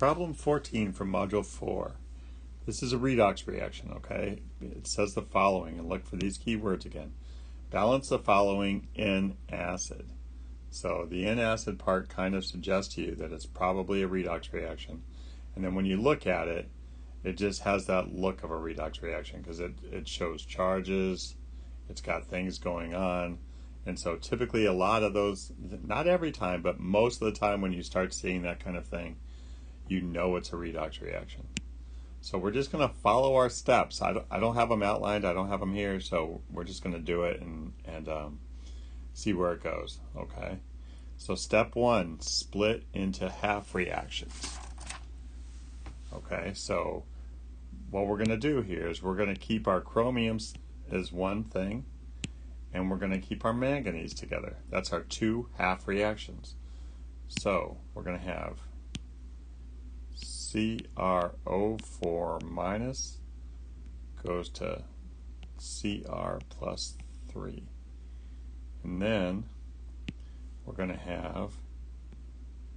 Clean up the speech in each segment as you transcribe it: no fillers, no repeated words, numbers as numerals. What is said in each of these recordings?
Problem 14 from Module 4. This is a redox reaction, okay? It says the following, and look for these keywords again. Balance the following in acid. So the in acid part kind of suggests to you that it's probably a redox reaction. And then when you look at it, it just has that look of a redox reaction because it shows charges, it's got things going on. And so typically a lot of those, not every time, but most of the time when you start seeing that kind of thing, you know it's a redox reaction. So we're just going to follow our steps. I don't have them outlined. I don't have them here. So we're just going to do it and see where it goes. Okay. So step 1, split into half reactions. Okay. So what we're going to do here is we're going to keep our chromiums as one thing, and we're going to keep our manganese together. That's our 2 half reactions. So we're going to have CrO4 minus goes to Cr plus 3. And then we're going to have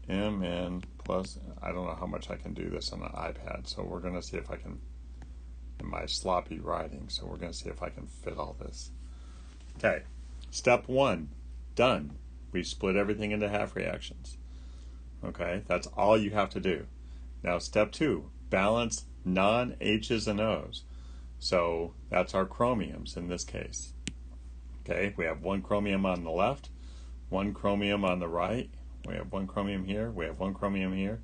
Mn plus, I don't know how much I can do this on the iPad, so we're going to see if I can, in my sloppy writing, so we're going to see if I can fit all this. Okay, step 1, done. We split everything into half reactions. Okay, that's all you have to do. Now step 2, balance non-H's and O's. So that's our chromiums in this case. Okay, we have 1 chromium on the left, 1 chromium on the right, we have 1 chromium here, we have 1 chromium here,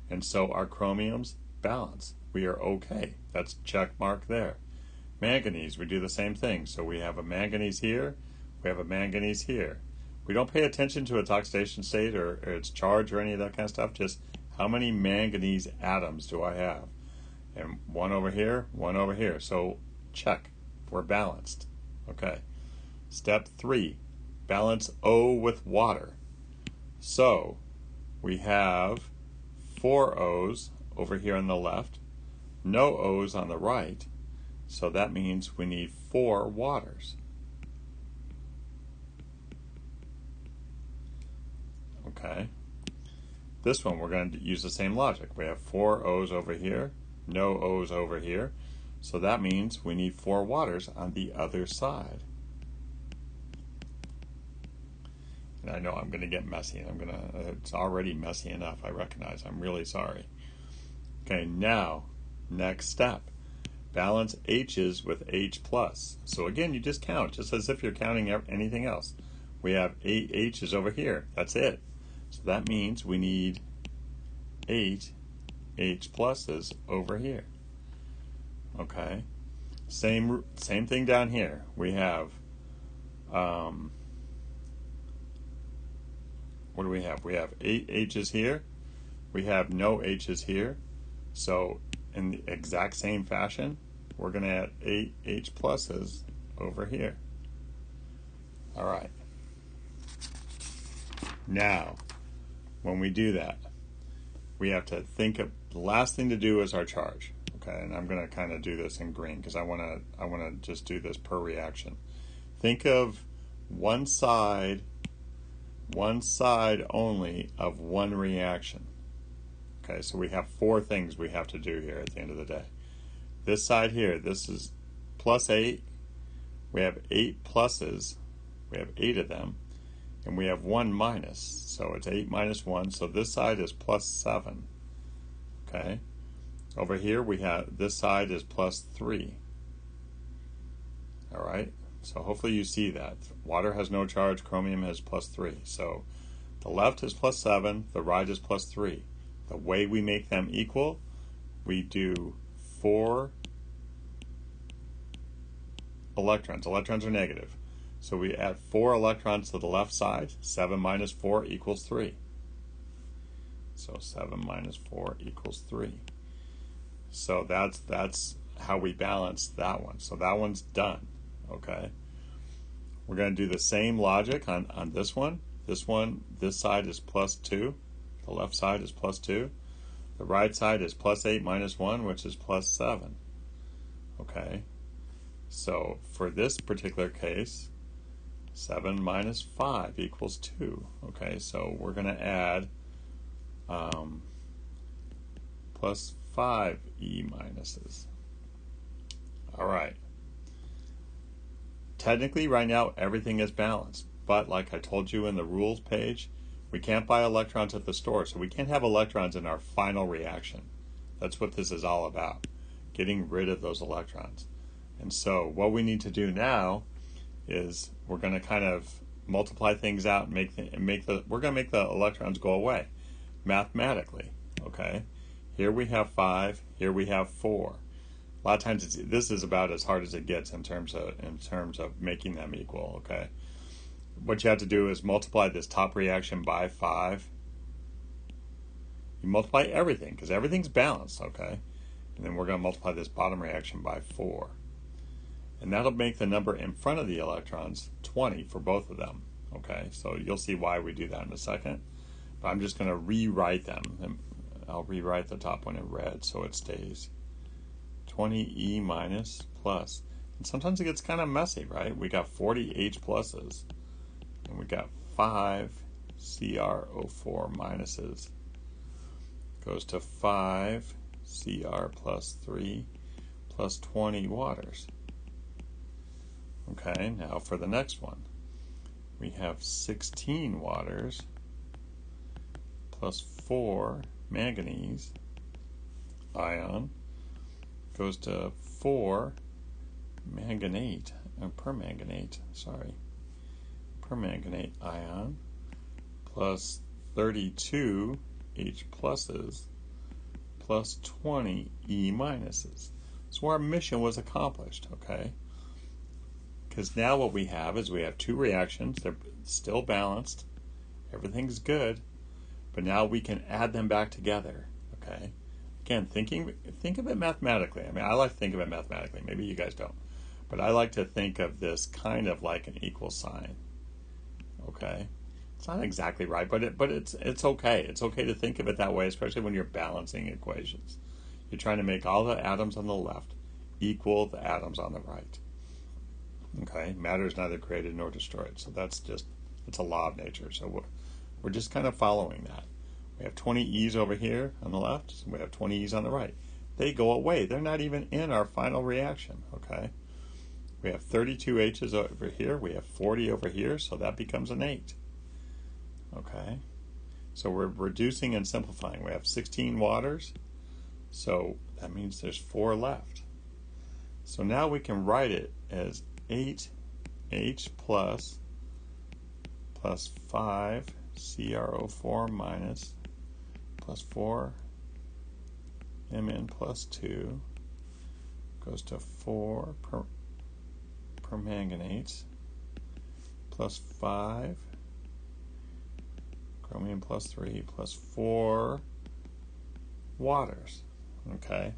and so our chromiums balance. We are okay. That's check mark there. Manganese, we do the same thing. So we have a manganese here, we have a manganese here. We don't pay attention to its oxidation state or its charge or any of that kind of stuff, just how many manganese atoms do I have? And 1 over here, 1 over here. So check, we're balanced. Okay. Step 3, balance O with water. So we have 4 O's over here on the left, no O's on the right. So that means we need 4 waters. Okay. This one we're going to use the same logic. We have 4 O's over here, no O's over here. So that means we need 4 waters on the other side. And I know I'm going to get messy. It's already messy enough, I recognize. I'm really sorry. Okay, now, next step. Balance H's with H plus. So again, you just count, just as if you're counting anything else. We have 8 H's over here. That's it. So that means we need 8 H pluses over here. Okay. Same thing down here. We have, what do we have? We have 8 H's here. We have no H's here. So in the exact same fashion, we're going to add 8 H pluses over here. All right. Now, when we do that, we have to think of the last thing to do is our charge. Okay, and I'm going to kind of do this in green because I want to just do this per reaction. Think of one side only of one reaction. Okay, so we have 4 things we have to do here at the end of the day. This side here, this is plus 8. We have 8 pluses. We have 8 of them. And we have 1 minus. So it's 8 minus 1. So this side is plus 7. Okay. Over here we have, this side is plus 3. All right. So hopefully you see that. Water has no charge. Chromium has plus 3. So the left is plus 7. The right is plus 3. The way we make them equal, we do 4 electrons. Electrons are negative. So we add 4 electrons to the left side. 7 minus 4 equals 3. So 7 minus 4 equals 3. So that's how we balance that one. So that one's done. Okay. We're going to do the same logic on this one. This side is plus 2. The left side is plus 2. The right side is plus 8 minus 1, which is plus 7. Okay. So for this particular case, 7 minus 5 equals 2. Okay, so we're going to add plus 5 E minuses. All right. Technically, right now, everything is balanced. But like I told you in the rules page, we can't buy electrons at the store, so we can't have electrons in our final reaction. That's what this is all about, getting rid of those electrons. And so what we need to do now is we're going to kind of multiply things out and we're going to make the electrons go away mathematically. Okay, here we have 5, here we have 4. A lot of times this is about as hard as it gets in terms of making them equal. Okay, what you have to do is multiply this top reaction by 5. You multiply everything because everything's balanced. Okay, and then we're going to multiply this bottom reaction by 4. And that'll make the number in front of the electrons 20 for both of them. Okay, so you'll see why we do that in a second. But I'm just going to rewrite them. And I'll rewrite the top one in red so it stays 20E minus plus. And sometimes it gets kind of messy, right? We got 40 H pluses. And we got 5 CrO4 minuses. Goes to 5 Cr plus 3 plus 20 waters. Okay, now for the next one. We have 16 waters plus 4 manganese ion goes to 4 permanganate ion plus 32 H pluses plus 20 E minuses. So our mission was accomplished, okay? Because now what we have is we have two reactions. They're still balanced. Everything's good. But now we can add them back together, okay? Again, think of it mathematically. I mean, I like to think of it mathematically. Maybe you guys don't. But I like to think of this kind of like an equal sign, okay? It's not exactly right, but it's okay. It's okay to think of it that way, especially when you're balancing equations. You're trying to make all the atoms on the left equal the atoms on the right. Okay, matter is neither created nor destroyed. So it's a law of nature. So we're just kind of following that. We have 20 E's over here on the left, and we have 20 E's on the right. They go away. They're not even in our final reaction, okay? We have 32 H's over here. We have 40 over here, so that becomes an 8. Okay? So we're reducing and simplifying. We have 16 waters, so that means there's 4 left. So now we can write it as 8H plus 5 CrO4 minus plus 4 Mn plus 2 goes to 4 permanganates plus 5 chromium plus 3 plus 4 waters. Okay.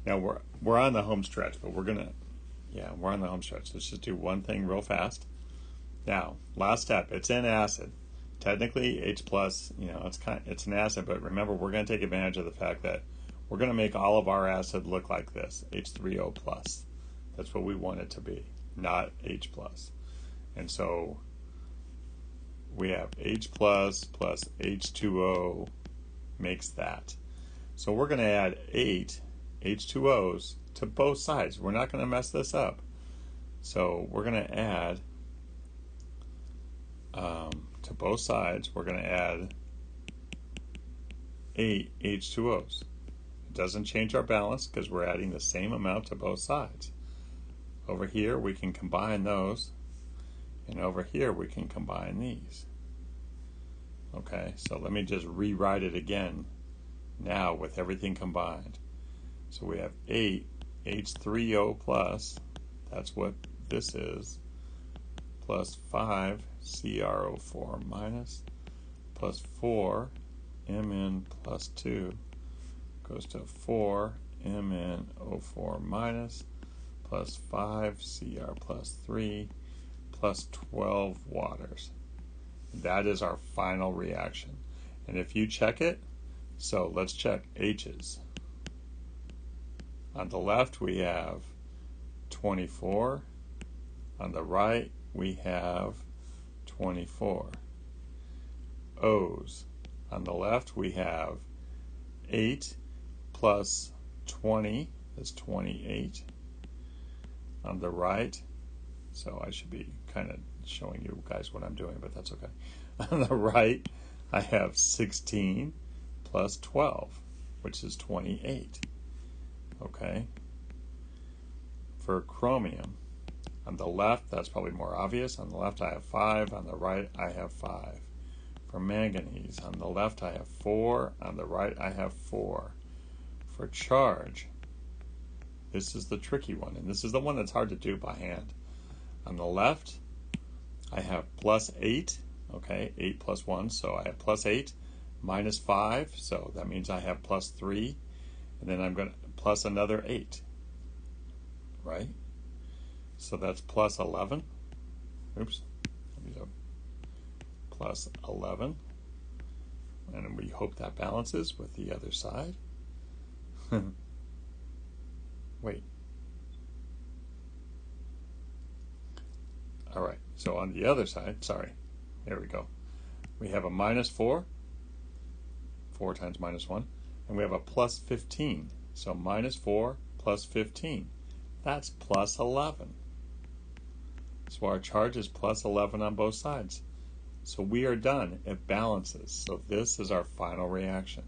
Now we're on the home stretch, but we're on the home stretch. Let's just do one thing real fast. Now, last step. It's in acid. Technically, H plus, it's an acid, but remember, we're going to take advantage of the fact that we're going to make all of our acid look like this, H3O plus. That's what we want it to be, not H plus. And so we have H plus H2O makes that. So we're going to add 8 H2Os to both sides. We're not going to mess this up. So we're going to add to both sides, we're going to add 8 H2Os. It doesn't change our balance because we're adding the same amount to both sides. Over here we can combine those, and over here we can combine these. Okay, so let me just rewrite it again now with everything combined. So we have 8 H3O plus, that's what this is, plus 5 CrO4 minus, plus 4 Mn plus 2 goes to 4 MnO4 minus, plus 5 Cr plus 3 plus 12 waters. That is our final reaction. And if you check it, so let's check H's. On the left we have 24. On the right we have 24. O's. On the left we have 8 plus 20 is 28 on the right. So I should be kind of showing you guys what I'm doing, but that's okay. On the right, I have 16 plus 12, which is 28. Okay. For chromium, on the left, that's probably more obvious. On the left, I have 5. On the right, I have 5. For manganese, on the left, I have 4. On the right, I have 4. For charge, this is the tricky one, and this is the one that's hard to do by hand. On the left, I have plus 8. Okay, 8 plus 1, so I have plus 8 minus 5, so that means I have plus 3, and then I'm going to plus another 8, right? So that's plus 11. Oops, plus 11, and we hope that balances with the other side. Wait. All right, so on the other side, sorry, there we go. We have a minus 4, 4 times minus 1, and we have a plus 15. So minus 4 plus 15, that's plus 11. So our charge is plus 11 on both sides. So we are done. It balances. So this is our final reaction.